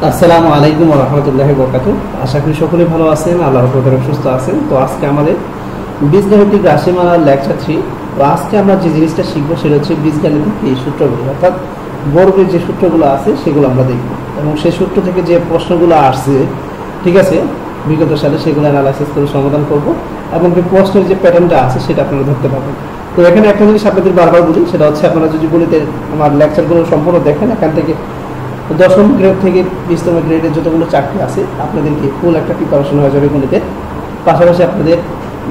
আসসালামু আলাইকুম ওয়া রাহমাতুল্লাহি ওয়া বারাকাতুহু। আশা করি সকলে ভালো আছেন, আল্লাহর রহমতে সুস্থ আছেন। তো আজকে আমাদের বীজগাণিতিক রাশিমালার লেকচার 3। তো আজকে আমরা যে জিনিসটা শিখবো সেটা হচ্ছে বীজগাণিতিক এই সূত্রগুলো, অর্থাৎ বর্গের যে সূত্রগুলো আছে সেগুলো আমরা দেখব এবং সেই সূত্র থেকে যে প্রশ্নগুলো আসছে, ঠিক আছে, বিগত সালে সেগুলো অ্যানালাইসিস করে সমাধান করব এবং যে প্রশ্নের যে প্যাটার্নটা আছে সেটা আপনারা ধরতে পারবেন। তো এখানে একটা জিনিস আপনাদের বারবার বলি, সেটা হচ্ছে আপনারা যদি বলিতে আমার লেকচারগুলো সম্পূর্ণ দেখেন, এখান থেকে 10ম গ্রেড থেকে 20তম গ্রেডের যতগুলো চাকরি আছে আপনাদেরকে ফুল একটা প্রিপারেশন হয়ে যাবে গণিতে। পাশাপাশি আপনাদের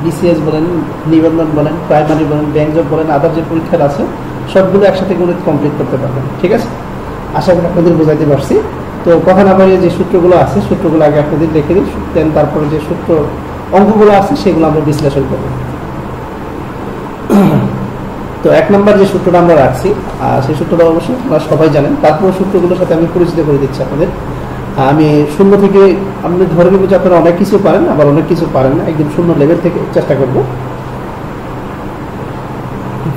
বিসিএস বলেন, নিবন্ধন বলেন, প্রাইমারি বলেন, ব্যাংক জব বলেন, আদার যে পরীক্ষা আছে সবগুলো একসাথে গণিত কমপ্লিট করতে পারবেন। ঠিক আছে, আশা করি আপনাদের বোঝাইতে পারছি। তো কথা না বাড়িয়ে যে সূত্রগুলো আছে সূত্রগুলো আগে আপনাদের দেখে দিন, দেন তারপরে যে সূত্র অঙ্কগুলো আছে সেগুলো আমরা বিশ্লেষণ করব। তো 1 নম্বর যে সূত্রটা আমরা রাখছি সেই সূত্রটা অবশ্যই আপনারা সবাই জানেন, তারপর সূত্রগুলোর সাথে আমি পরিচিত করে দিচ্ছি আপনাদের। আমি শূন্য থেকে আপনি ধরে নেব যে আপনারা অনেক কিছু পারেন, আবার অনেক কিছু পারেন না, একদম শূন্য লেভেল থেকে চেষ্টা করব।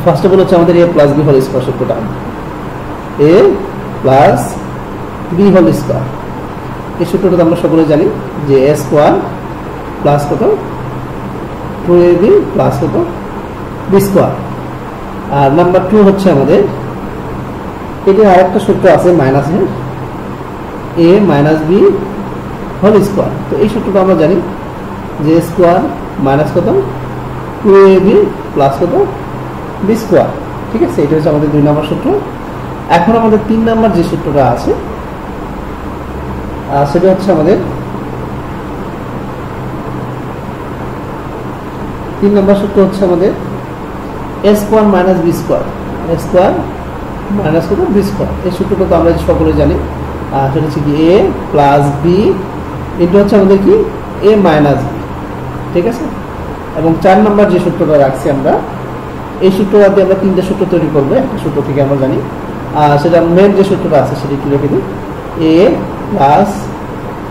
ফার্স্ট অফ অল হচ্ছে আমাদের a plus b whole square সূত্রটা, a plus b whole square. এই সূত্রটা আমরা সকলে জানি যে a স্কয়ার প্লাস কত 2ab প্লাস কত b স্কয়ার। আর নাম্বার 2 হচ্ছে আমাদের এটা আরেকটা সূত্র আছে minus a minus b whole square. তো এই সূত্রটা আমরা জানি যে স্কয়ার মাইনাস কত 2ab প্লাস কত b স্কয়ার। ঠিক আছে, এটা হচ্ছে আমাদের 2 নম্বর সূত্র। এখন আমাদের 3 নম্বর যে সূত্রটা আছে সেটা হচ্ছে আমাদের 3 নম্বর সূত্র হচ্ছে আমাদের a square minus b square, a square minus কত b স্কয়ার। এই সূত্রটা তো আমরা সকলে জানি, সেটা হচ্ছে কি a প্লাস b ইনটু হচ্ছে আমাদের কি a মাইনাস b। ঠিক আছে, এবং 4 নম্বর যে সূত্রটা রাখছি আমরা, এই সূত্রটা দিয়ে আমরা 3টে সূত্র তৈরি করবো। একটা সূত্র থেকে আমরা জানি, সেটা মেন যে সূত্রটা আছে সেটা একটু রেখে দিই, a plus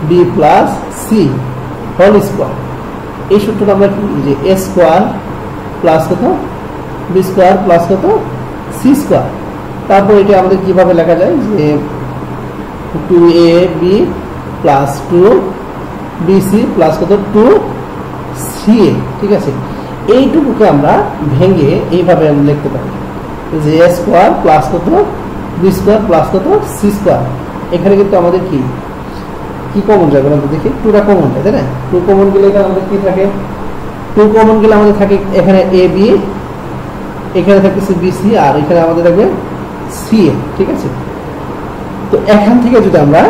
b plus c whole square. এই সূত্রটা আমরা কি যে a স্কয়ার প্লাস কত b স্কয়ার প্লাস কত c স্কয়ার। তারপর এটা আমাদের কিভাবে লেখা যায় যে 2ab প্লাস 2bc প্লাস কত 2ca। ঠিক আছে, এইটুকুকে আমরা ভেঙে এইভাবে আমরা লিখতে পারি যে a স্কয়ার প্লাস কত b স্কয়ার প্লাস কত c স্কয়ার। এখানে কিন্তু আমাদের কি কি কমন যাবে আমরা দেখি, 2টা কমন যায়, তাই না? 2 কমন গেলে এখানে আমাদের কি থাকে, 2 কমন গেলে আমাদের থাকে এখানে ab, এখানে থাকতেছে bc, আর এখানে আমাদের থাকবে ca। ঠিক আছে, তো এখান থেকে যদি আমরা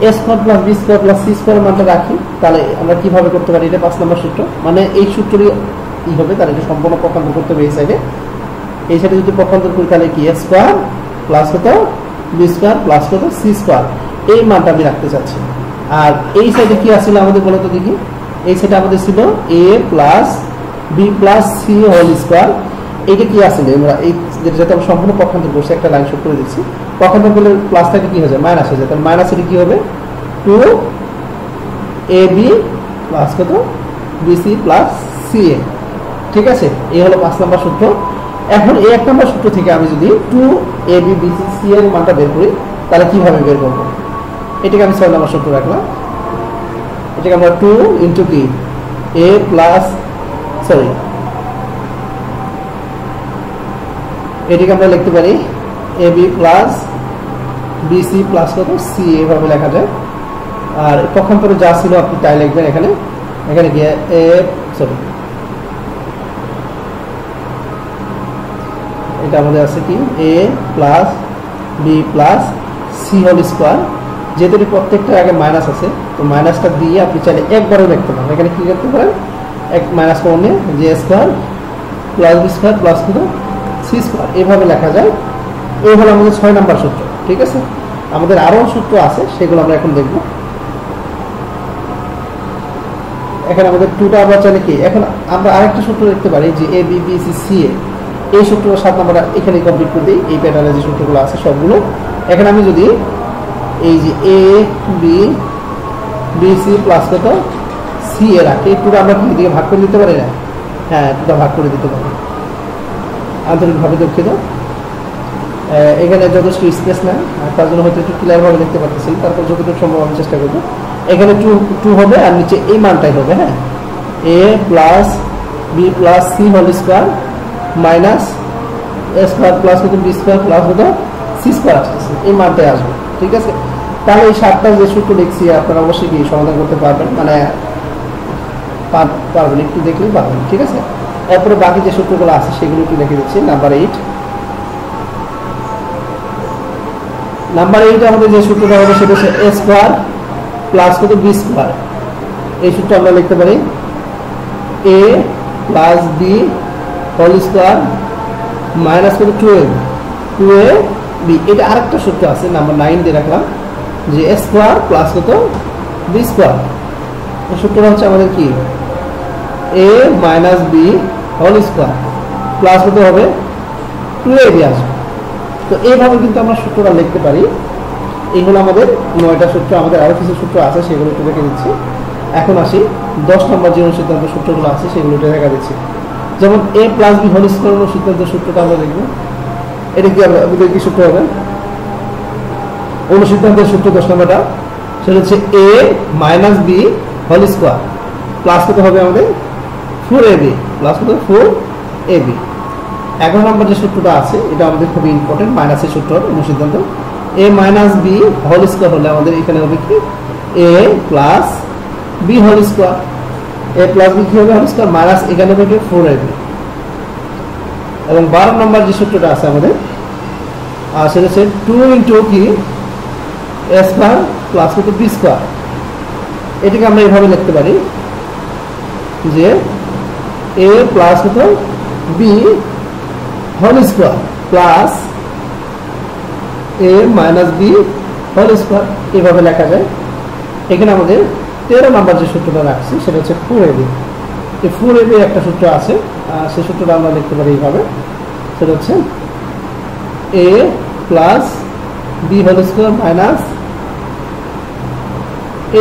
a square plus b square plus c square মানটা রাখি তাহলে আমরা কিভাবে করতে পারি, এটা 5 নম্বর সূত্র। মানে এই সূত্রই কি হবে, তাহলে এটা সম্পূর্ণ পক্ষান্তর করতে হবে। এই সাইডে যদি পক্ষান্তর করি তাহলে কি a স্কয়ার প্লাস কত b স্কয়ার প্লাস কত c স্কয়ার, এই মানটা আমি রাখতে চাচ্ছি। আর এই সাইডে কি আসছিল আমাদের বলো তো দেখি, এই সাইডে আমাদের ছিল a plus b plus c whole square. এইটা কি আসলে আমরা এই যেটা আমরা সম্পূর্ণ পক্ষান্তর করছি, একটা লাইন শো করে দিচ্ছি, পক্ষান্তর করলে প্লাস থেকে কি হয়ে যায় মাইনাস হয়ে যায়, তাহলে মাইনাস এর কি হবে 2ab প্লাস কত bc প্লাস ca। ঠিক আছে, এই হলো 5 নম্বর সূত্র। এখন এই 1 নম্বর সূত্র থেকে আমি যদি 2ab bc c এর মানটা বের করি তাহলে কিভাবে বের করব, এটাকে আমি 6 নম্বর সূত্র রাখলাম। এটাকে আমরা 2 ইনটু কি a প্লাস সরি এটাকে আমরা লিখতে পারি ab প্লাস bc প্লাস কত c, এইভাবে লেখা যায়। আর পক্ষান্তরে যা ছিল আপনি তাই লিখবেন। এখানে গিয়ে এটা আমাদের আছে কি a plus b plus c whole square. যেহেতু প্রত্যেকটা আগে মাইনাস আছে, তো মাইনাসটা দিয়ে আপনি চাইলে একবারও লিখতে পারেন। এখানে কি করতে পারেন, এক মাইনাস কমন নিয়ে যে square plus b square plus কত c স্কয়ার, এইভাবে লেখা যায়। এই হলো আমাদের 6 নম্বর সূত্র। ঠিক আছে, আমাদের আরো সূত্র আছে, সেগুলো আমরা এখন দেখব। এখানে আমাদের 2টা আমরা চাইলে কি, এখন আমরা আরেকটা সূত্র দেখতে পারি যে a b b c c a। এই সূত্রটা 7 নম্বর এখানে কমপ্লিট করে দিই। এই প্যাটার্নে যে সূত্রগুলো আছে সবগুলো এখানে আমি যদি এই যে a b b c plus কত c এ রাখি, 2টা আমরা কি দিকে ভাগ করে দিতে পারি না? হ্যাঁ, 2টা ভাগ করে দিতে পারি। আন্তরিকভাবে দুঃখিত। এখানে যথেষ্ট স্পেস না, তার জন্য হয়তো একটু ক্লিয়ারভাবে দেখতে পাচ্ছি, তারপর যতটুকু সম্ভব আমি চেষ্টা করবো। এখানে টু হবে আর নিচে এই মানটাই হবে, হ্যাঁ, a plus b plus c whole square minus a square plus হতো বি স্কোয়ার প্লাস হতো সি স্কোয়ার আসতেছে, এই মানটাই আসবে। ঠিক আছে, তাহলে এই 7টা যে সূত্র লিখছি আপনারা অবশ্যই কি সমাধান করতে পারবেন, মানে পারবেন, একটু দেখলেই পারবেন। ঠিক আছে, এরপরে বাকি যে সূত্রগুলো আছে সেগুলো একটু লিখে দিচ্ছি। নাম্বার 8 আমাদের যে সূত্রটা হবে সেটা হচ্ছে এ স্কোয়ার প্লাস কত বি স্কোয়ার। এই সূত্র আমরা লিখতে পারি a plus b whole square minus কত 2ab। এটা আরেকটা সূত্র আছে, নাম্বার 9 দিয়ে রাখলাম, যে এ স্কোয়ার প্লাস কত বি স্কোয়ার। এই সূত্রটা হচ্ছে আমাদের কি a minus b whole square plus কত হবে 2ab আসবে। তো এইভাবে কিন্তু আমরা সূত্রটা লিখতে পারি। এইগুলো আমাদের 9টা সূত্র, আমাদের আরো কিছু সূত্র আছে সেগুলো একটু দেখে দিচ্ছি। এখন আসি 10 নম্বর যে অনুসিদ্ধান্ত সূত্রগুলো আছে সেগুলো দেখা দিচ্ছি। যেমন এ প্লাস বি হোল স্কোয়ার অনুসিদ্ধান্তের সূত্রটা আমরা দেখবো। এটা কি আমাদের কি সূত্র হবে? অনুসিদ্ধান্তের সূত্র 10 নম্বরটা সেটা হচ্ছে a minus b whole square plus কত হবে আমাদের 4ab প্লাস কত 4ab। 11 নম্বর যে সূত্রটা আছে এটা আমাদের খুবই ইম্পর্টেন্ট, মাইনাসের সূত্র অনুসিদ্ধান্ত। এ মাইনাস বি হোল স্কোয়ার হলে আমাদের এখানে হবে কি এ প্লাস বি হোল স্কোয়ার। এ প্লাস বি কি হবে হোল স্কোয়ার মাইনাস এখানে হবে 4ab। এবং 12 নম্বর যে সূত্রটা আছে আমাদের সেটা হচ্ছে 2 ইন্টু কি এ স্কোয়ার প্লাস কত বি স্কোয়ার। এটাকে আমরা এইভাবে লিখতে পারি যে এ প্লাস কত বি হোল স্কোয়ার প্লাস এ মাইনাস বি হোল স্কোয়ার, এইভাবে লেখা যায়। এখানে আমাদের 13 নম্বর যে সূত্রটা রাখছি সেটা হচ্ছে 4ab। এই 4ab একটা সূত্র আছে, সেই সূত্রটা আমরা লিখতে পারি এইভাবে, সেটা হচ্ছে a plus b whole square minus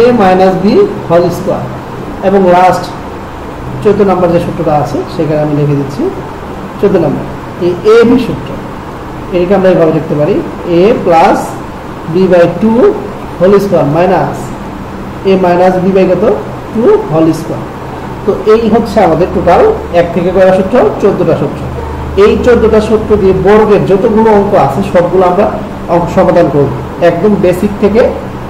a minus b whole square. এবং লাস্ট 14 নম্বর যে সূত্রটা আছে সেখানে আমি লিখে দিচ্ছি 14 নম্বর এই এ বি সূত্র। এটাকে আমরা এইভাবে লিখতে পারি a plus b by 2 whole square minus a minus b by কত 2 হোল স্কোয়ার। তো এই হচ্ছে আমাদের টোটাল 1 থেকে কয়টা সূত্র 14টা সূত্র। এই 14টা সূত্র দিয়ে বর্গের যতগুলো অঙ্ক আছে সবগুলো আমরা অঙ্ক সমাধান করব, একদম বেসিক থেকে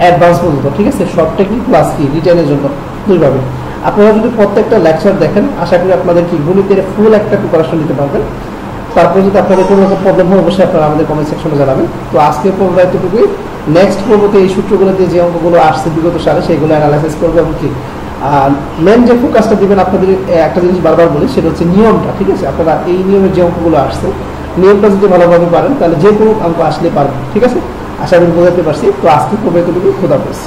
অ্যাডভান্স পর্যন্ত। ঠিক আছে, শর্ট টেকনিক প্লাস কি রিটেনের জন্য দুইভাবে। আপনারা যদি প্রত্যেকটা লেকচার দেখেন আশা করি আপনাদের কি গণিতের ফুল একটা প্রিপারেশন নিতে পারবেন। তারপরে যদি আপনাদের কোনো রকম প্রবলেম হয় অবশ্যই আপনারা আমাদের কমেন্ট সেকশনে জানাবেন। তো আজকের পর্ব এতটুকুই। নেক্সট পর্বতে এই সূত্রগুলো দিয়ে যে অঙ্কগুলো আসছে বিগত সালে সেগুলো অ্যানালাইসিস করবো এবং কি মেন যে ফোকাসটা দিবেন আপনাদের একটা জিনিস বারবার বলি সেটা হচ্ছে নিয়মটা। ঠিক আছে, আপনারা এই নিয়মের যে অঙ্কগুলো আসছে নিয়মটা যদি ভালোভাবে পারেন তাহলে যে কোনো অঙ্ক আসলে পারবেন। ঠিক আছে, আশা করি বোঝাতে পারছি। তো আজকের পর্ব এতটুকুই, খোদা হাফেজ।